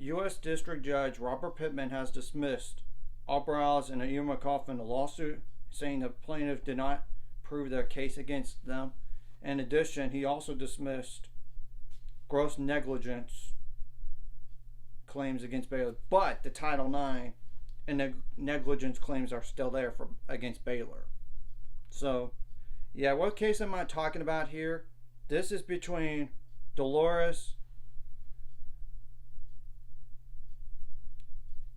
U.S. District Judge Robert Pittman has dismissed all Briles and McCaw from the lawsuit, saying the plaintiff did not prove their case against them. In addition, he also dismissed gross negligence claims against Baylor, but the Title IX and negligence claims are still there against Baylor. So, yeah, what case am I talking about here? This is between Dolores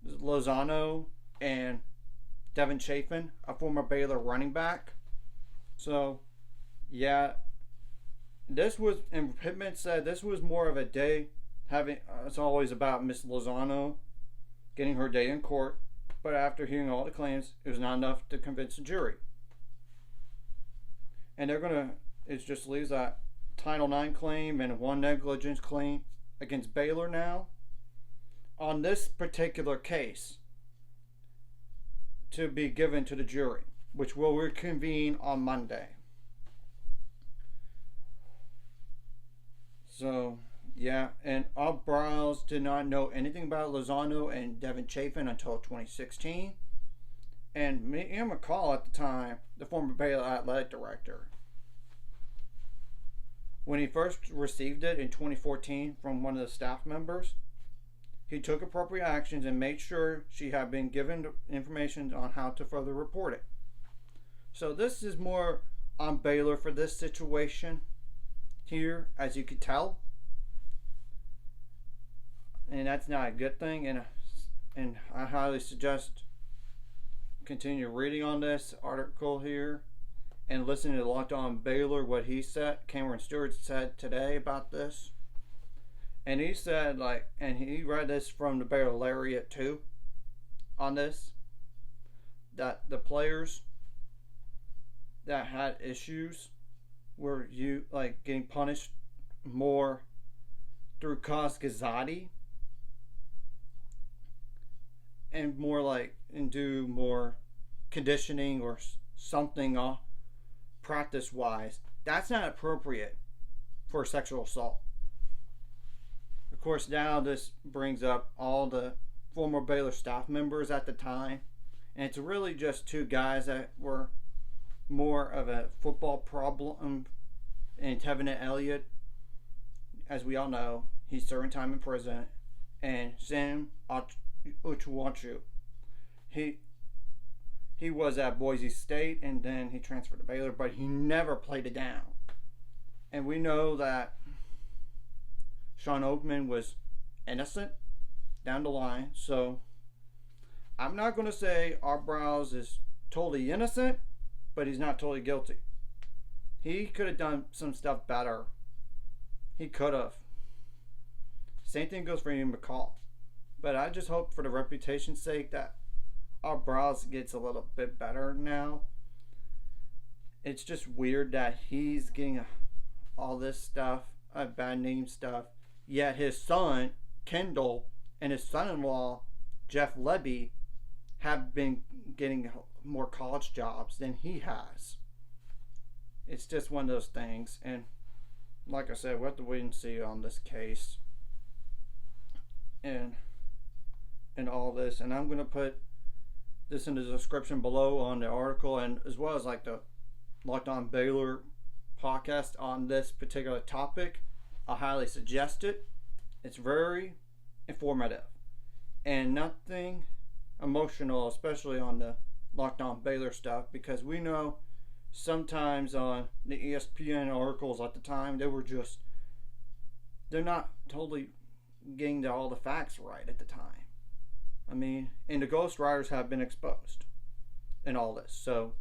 Lozano and Devin Chafin, a former Baylor running back. So, yeah, this was, and Pittman said this was more of a day having, it's always about Miss Lozano getting her day in court, but after hearing all the claims, it was not enough to convince the jury. And they're gonna, it just leaves that Title IX claim and one negligence claim against Baylor now on this particular case to be given to the jury, which will reconvene on Monday. So, yeah, and all Briles did not know anything about Lozano and Devin Chafin until 2016. And Ian McCaw at the time, the former Baylor athletic director, when he first received it in 2014 from one of the staff members, he took appropriate actions and made sure she had been given information on how to further report it. So this is more on Baylor for this situation here, as you could tell. And that's not a good thing. And I highly suggest continue reading on this article here and listening to Locked On Baylor, what he said, Cameron Stewart said today about this. And he said, and he read this from the Baylor Lariat too, on this, that the players that had issues were getting punished more through Cos Gazzotti and more and do more conditioning or something practice wise. That's not appropriate for sexual assault. Of course, now this brings up all the former Baylor staff members at the time, and it's really just two guys that were more of a football problem. And Tevin Elliott, as we all know, he's serving time in prison, and Sam Uchuachu, he was at Boise State and then he transferred to Baylor, but he never played it down. And we know that Sean Oakman was innocent down the line. So I'm not going to say Art Briles is totally innocent, but he's not totally guilty. He could have done some stuff better. He could have. Same thing goes for Ian McCaw. But I just hope for the reputation's sake that Art Briles gets a little bit better now. It's just weird that he's getting all this stuff, bad name stuff, yet his son, Kendall, and his son-in-law, Jeff Lebby, have been getting more college jobs than he has. It's just one of those things. And like I said, we'll have to wait and see on this case. And all this. And I'm going to put this in the description below on the article, and as well as the Locked On Baylor podcast on this particular topic. I highly suggest it. It's very informative and nothing emotional, especially on the Locked On Baylor stuff, because we know sometimes on the ESPN articles at the time, they're not totally getting all the facts right at the time. I mean, and the ghostwriters have been exposed in all this. So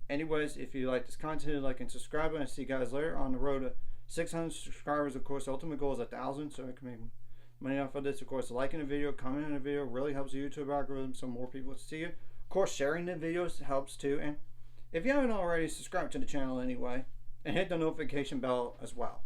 anyways, if you like this content, like and subscribe, and I'll see you guys later on the road to 600 subscribers. Of course, the ultimate goal is 1,000, so I can make money off of this. Of course, liking the video, commenting on the video really helps the YouTube algorithm so more people see it. Of course, sharing the videos helps too. And if you haven't already, subscribe to the channel anyway, and hit the notification bell as well.